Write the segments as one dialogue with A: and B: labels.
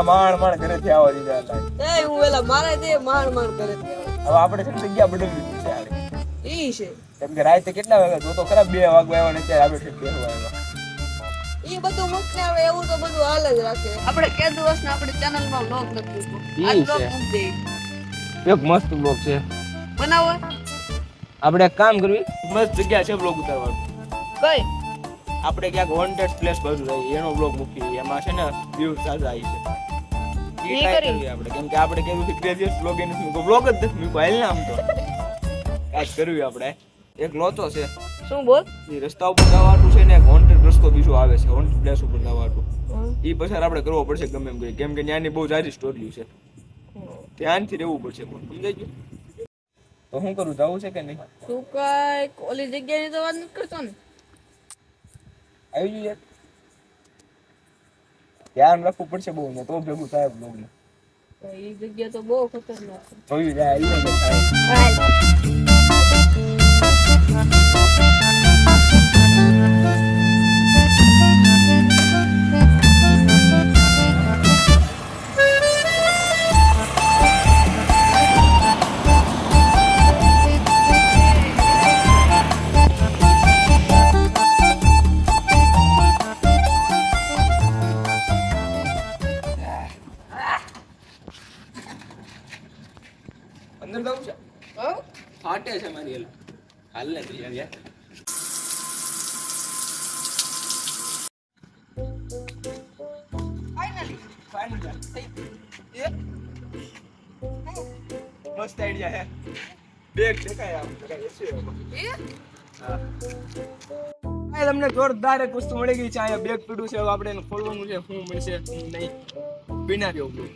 A: માણ ઘરેથી આવવા દીધા હતા.
B: એ હું વેલા મારે તે માણ કરે છે.
A: હવે આપણે છે ને જગ્યા બદલવી છે આડે.
B: ઈ છે
A: કેમ કે રાતે કેટલા વાગ્યા જો તો ખરા 2 વાગવા આવ્યા ને ત્યારે આપણે ઠીક બેસવા આવ્યા.
B: ઈ બધું મુક્ત આવે એવું તો બધું હાલ જ રાખે. આપણે કે દિવસના આપણી ચેનલમાં વ્લોગ લખીશું. આ વ્લોગ મૂકી દે.
A: એક મસ્ત બ્લોગ છે
B: બનાવો.
A: આપણે એક કામ કરવી મસ્ત જગ્યા છે બ્લોગ ઉતારવાનું.
B: કઈ
A: આપણે ક્યાંક વોન્ટેડ પ્લેસ બાજુ રહી એનો બ્લોગ મૂકી એમાં છે ને વ્યૂ સાજા આવી છે ઈ ટ્રાય કરવી આપણે કેમ કે આપણે કેવું છે ક્રેઝીએસ્ટ બ્લોગ એનું શું બ્લોગ જ નથી મી ફાઇલ ના આમ તો કાજ કરવી આપણે. એક લોચો છે
B: શું બોલ
A: ઈ રસ્તા ઉપર જવાનું છે ને એક વોન્ટેડ રસ્તો બીજો આવે છે વોન્ટેડ પ્લેસ ઉપર જવાનું ઈ પસાર આપણે કરવો પડશે ગમે એમ કરી કેમ કે ત્યાંની બહુ સારી સ્ટોરી છે ધ્યાનથી રહેવું પડશે સમજાઈ ગયું. તો શું કરું જવું છે કે નહીં
B: તું કઈ ઓલી જગ્યાની તો વાત નથી કરતો ને.
A: આવી જઈએ ધ્યાન રાખવું પડશે બહુ ને તો ભેગું થાય બ્લોગમાં.
B: એ જગ્યા તો બહુ ખતરનાક છે.
A: જોયું જાય આવી થાય અંદર જવું છે ફાટે છે મારી એલ હાલ ને યાર યાર ફાઇનલી મસ્ત આઈડિયા હે બેગ દેખાય આમ હા તમને જોરદાર એક વસ્તુ મળી ગઈ છે અહીંયા બેગ પીડું છે હવે આપણે એને ખોલવાનું છે શું મળશે શું નહીં બિના જેવું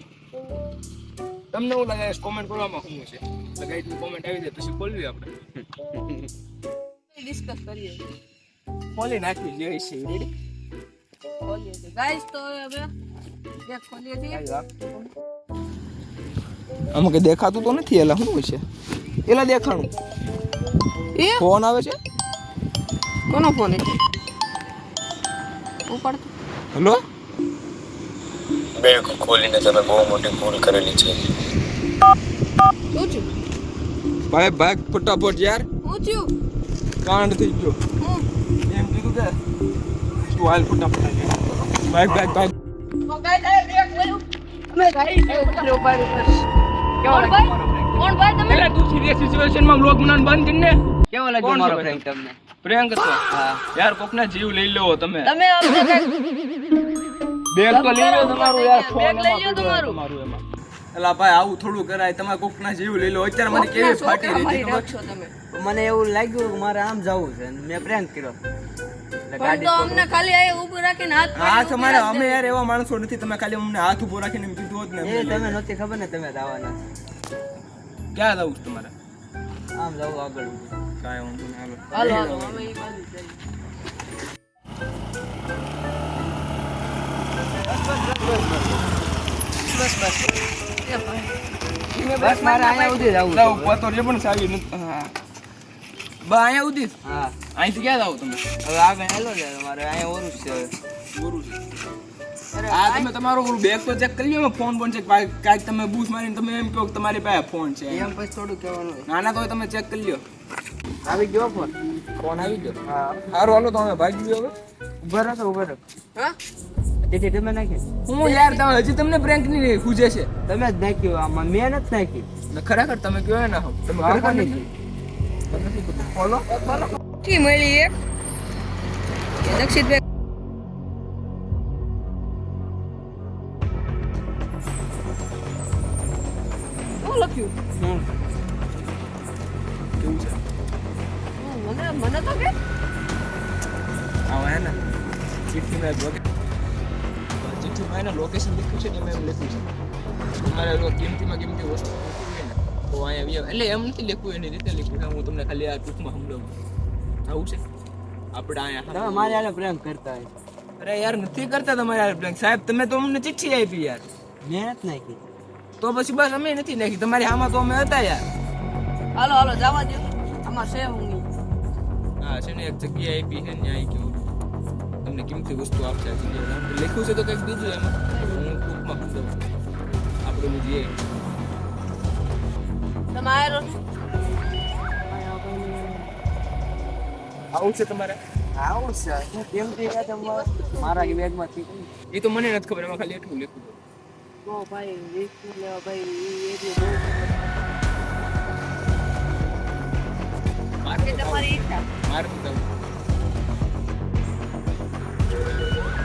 A: તમને એવું લાગે કોમેન્ટ કરવામાં શું છે એટલે ગાઈડની કોમેન્ટ આવી જાય પછી ખોલવી આપણે
B: ડિસ્કસ કરીએ
A: ખોલી નાખવી જોઈએ છે રેડી
B: ખોલીએ છીએ ગાઈસ તો હવે બેગ ખોલીએ છીએ.
A: આમાં કઈ દેખાતું તો નથી એલા શું છે એલા દેખાણું
B: એ
A: ફોન આવે છે
B: કોનો ફોન છે ઉપર
A: હેલો
C: બેગ ખોલીને તમે બહુ મોટી ભૂલ કરેલી છે.
B: શું થયું
A: ભાઈ ભાગ ફટાફટ યાર
B: શું થયું
A: કાંડ થઈ ગયો એમ કીધું કે તું હાલ ફટાફટ ભાગ ભાગ ભાગ
B: તો ગાઈસ આ બેગ લઈ અમે ગાઈસ ઉભો કેવો લાગ્યો કોણ ભાઈ તમે
A: એલા તું સિરિયસ સિચ્યુએશનમાં વ્લોગ બનાવવાનું બંધ કરીને
D: કેવો લાગ્યો મારો પ્રેન્ક તમને?
A: પ્રેન્ક હતો
D: હા
A: યાર કોકના જીવ લઈ લેવો તમે
B: તમે અમને
A: બેગ તો લઈ લો તમારું યાર ફોન
B: બેગ લઈ લો તમારું
A: એમાં એલા ભાઈ આવું થોડું કરાય તમે કોકના જીવ લઈ લો અત્યારે મને કેવી ફાટી રહી છે ખબર?
B: છો તમે
D: મને એવું લાગ્યું કે મારે આમ જવું છે અને મેં પ્રેન્ક કર્યો એટલે
B: પણ તો અમને ખાલી આ ઊભું રાખીને હાથ
A: હા તમારે અમે યાર એવા માણસો નથી તમે ખાલી અમને હાથ ઉભો રાખીને એમ કીધું હોત ને
D: એ
A: અમને
D: તમે નહોતી ખબર ને તમે જવાના
A: ક્યાં જવું છે તમારે
D: આમ જવું આગળ
A: કાંઈ વાંધો નહીં
B: હાલો હાલો અમે ઈ બાજુ જઈએ.
D: બસ મારે અહીંયા સુધી જવું
A: લાવ પતો રે પણ સાવી નથી હા બા અહીંયા ઉધી
D: હા
A: અહીંથી ક્યાં જાવ તમે
D: હવે આગળ હેલો છે મારે અહીંયા ઓરું છે
A: પૂરું છે આ તમે તમારો બેગ તો ચેક કરી લો ફોન છે કાંઈક તમે બૂસ મારીને તમે એમ કહો કે તમારી પાસે ફોન છે
D: એમ પછી થોડું કહેવાનું હોય.
A: નાના તો તમે ચેક કરી લ્યો
D: આવી ગયો ફોન
A: ફોન આવી ગયો
D: હા
A: સારું હાલો તો અમે ભાગી ગયો હવે
D: ઉભા રહો ઉભા રહો
B: હા
D: તેથી તમે નાખી
A: હું યાર તમે હજી તમને પ્રેન્ક ની ખૂજે છે
D: તમે જ નાખ્યું આમાં મેં નથી નાખી
A: ને ખરેખર તમે કયો ના હો તમે
D: હા,
A: ખરેખર
D: નથી.
A: નથી ફોલો
B: કી મળી એક દક્ષિત બેગ શું લખ્યું
A: કેવું છે
B: મને તો કે
A: આવા હે ને ચિઠ્ઠીમાં ચિઠ્ઠીમાં એને લોકેશન લખ્યું છે ને એમ લખ્યું છે તમારે જો કિંમતીમાં કિંમતી વસ્તુ હોય ને તો અહીંયા એટલે એમ નથી લખ્યું એની રીતે લખ્યું છે હું તમને ખાલી આ ટૂંકમાં સમજાવું આવું છે આપણે અહીંયા
D: તમે મારે આને પ્રેમ કરતા હોય
A: અરે યાર નથી કરતા તમારે યાર પ્લાન સાહેબ તમે તો અમને ચિઠ્ઠી આપી યાર
D: મેં નથી નાખી
A: તો પછી બસ અમે નથી નાખી તમારી આમાં તો અમે હતા યાર
B: હાલો હાલો જવા દો આમાં છે હું
A: હા છે ને એક જગ્યાએ આપી છે ન્યાય કેવું તમને કિંમતી વસ્તુ આપશે આ જગ્યાએ લખ્યું છે તો કંઈક બીજું એમાં હું ટૂંકમાં સમજાવું બે
B: તમે આયરો ને
A: આવું છે તમારે
D: આવું છે કેમ કે મારા બેગમાંથી
A: એ તો મને નથી ખબર, એમાં ખાલી એટલું લખ્યું છે.
B: તો ભાઈ રિસ્ક લેવા ભાઈ એ જે
A: મારે તો
B: તમારી ઈચ્છા
A: મારે તો જવું.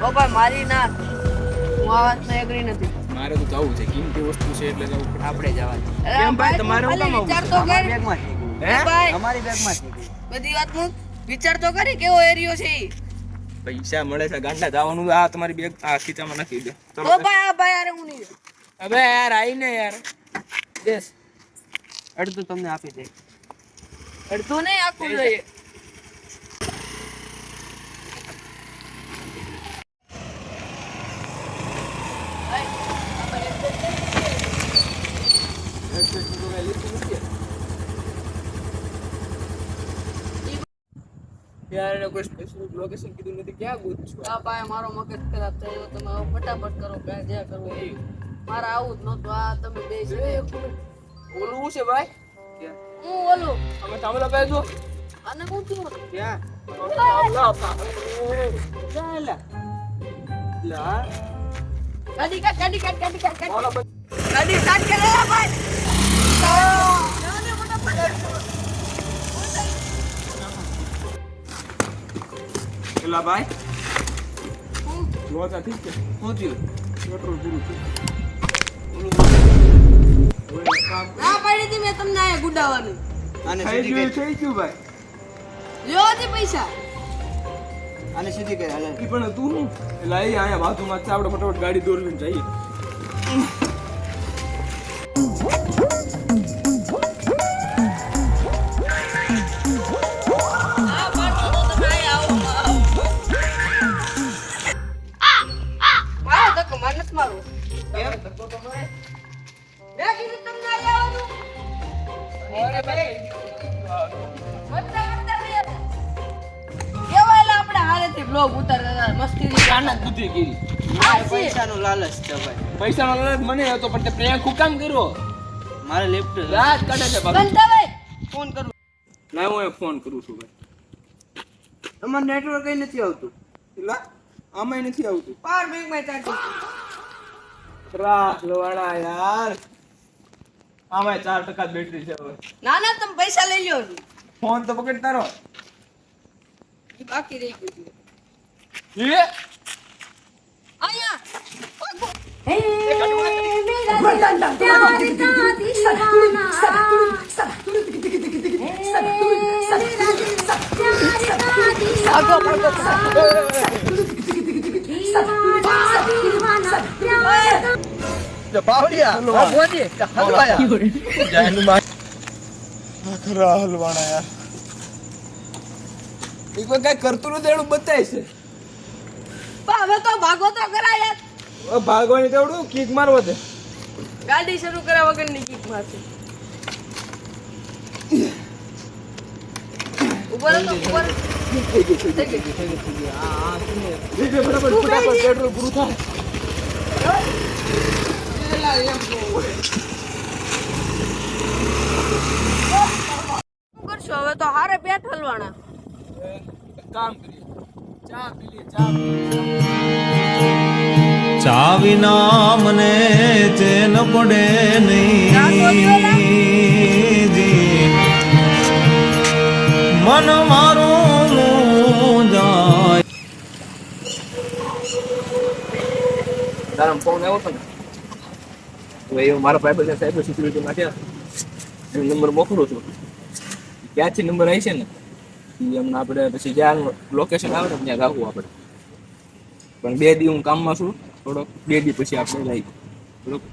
B: ઓ ભાઈ મારી ના હું આ વાતમાં એગ્રી નથી.
A: મારે તો જવું છે, કિંમતી વસ્તુ છે એટલે જવું પડે.
D: આપણે જવા દે.
B: અરે
A: કેમ ભાઈ,
B: તું
A: તમારે હું
B: ખાલી
A: કામ આવું?
B: વિચાર તો કર.
D: અમારી બેગમાંથી ગયું.
A: હે
B: ભાઈ
D: અમારી બેગમાંથી ગયું.
B: બધી વાતનું વિચાર તો કરી કેવો એરિયો છે ઈ.
A: પૈસા મળે છે ગાંડા જવાનું, આ તમારી બેગ આ ખીચામાં નાખી દે.
B: તો
A: ચલો
B: ભાઈ આ ભાઈ અરે હું નહીં જાઉં.
A: અબે યાર આઈને યાર બેસ.
D: અડધું તમને આપી દે.
B: અડધું નહીં આખું જોઈએ.
A: યાર એને કોઈ સ્પેસિફિક લોકેશન કીધું નથી, ક્યાં ગોતશું?
B: આ ભાઈ મારો મગજ ખરાબ થયો, તમે હવે ફટાફટ કરો કે જે કરવું એ. મારે આવું જ નહોતું, આ તમે બે છે
A: ઓલું છે ભાઈ,
B: હું ઓલું
A: અમે થાંભલા પાસે જો.
B: આને હું થયું
D: ક્યાં?
B: ગાડી કાઢ ગાડી કાઢ ગાડી કાઢ કાઢ.
A: ઓલા
B: ગાડી સ્ટાર્ટ કરે રે ભાઈ.
A: પેલા ભાઈ લોચા ઠીક છે, શું થયું? પેટ્રોલ પૂરું થયું.
B: ના પાડી હતી મેં તમને આયા ગુડાવાનું.
D: આને
A: થઈ
D: સીધી
A: ગયું,
D: કરી.
A: થઈ ગયું ભાઈ.
B: લ્યો છે પૈસા.
D: આને સીધી કરી. હાલે.
A: ઈ પણ તું હું એટલે અહીંયા બાજુમાં છે, આપણે ફટાફટ ગાડી દોરવીને જઈએ.
B: આ પાડો તો તમે આયા આવો. મારો ધક્કો માર નથી મારવો.
D: કેમ?
B: મેં કીધું તમને આયા આવવાનું.
A: અરે ભાઈ
B: વત્તા વત્તા બે હતા. કેવા એલા આપણે હારેથી બ્લોગ ઉતારતા હતા, મસ્તીની
A: કાના જ બુદ્ધિ કરી.
B: આ છે.
D: પૈસાનો લાલચ છે ભાઈ.
A: પૈસાનો લાલચ મને હતો, પણ તે પ્રેમ હું કામ કર્યો?
D: મારે લેફ્ટ
A: રાત કાઢે છે બાબુ.
B: બંધાભાઈ
D: ફોન કરું.
A: ના હું ફોન કરું છું ભાઈ.
D: તમારે નેટવર્ક કઈ નથી આવતું.
A: એલા આમાંય નથી આવતું.
B: પાવર બેંક માં ચાર્જ.
A: રાત લવાણા યાર, આમાંય 4% બેટરી છે હવે.
B: ના ના તમે પૈસા લઈ લ્યો છો.
A: ફોન તો પકડ તારો.
B: ઈ બાકી રહી ગયું.
A: એ
B: આયા
A: હલવાણા યાર, એ કોઈ કઈ કરતું નથી, એનું બતાય છે.
B: હવે તો ભાગો તો કરા યાર.
A: ભાગવાની તેવડું કિક મારવો છે.
B: ગાડી શરૂ કર્યા વગરની કિક મારશે. ઉપર તો ઉપર થઈ ગઈ.
A: ફટાફટ પેટ્રોલ પૂરું થાય.
B: શું કરશો હવે તો હારે પેટ હલવાના.
A: કામ કરીએ, ચા પી લઈએ, ચા પી લઈએ.
E: ચા વિના મને ચેન પડે
B: ચા તો
E: નહીં જી. મન મારું જાય.
A: તારા ફોન આવ્યો હતો ને, હવે એ મારા ભાઈ સાયબર સિક્યુરિટી માટે નંબર મોકલું છું. ક્યાંથી નંબર આવી છે ને, એ એમને આપણે પછી જ્યાં લોકેશન આવે ને ત્યાં રાખવું આપણે. પણ 2 દી હું કામમાં છું થોડોક, 2 દી પછી આપણે લઈ બરોબર.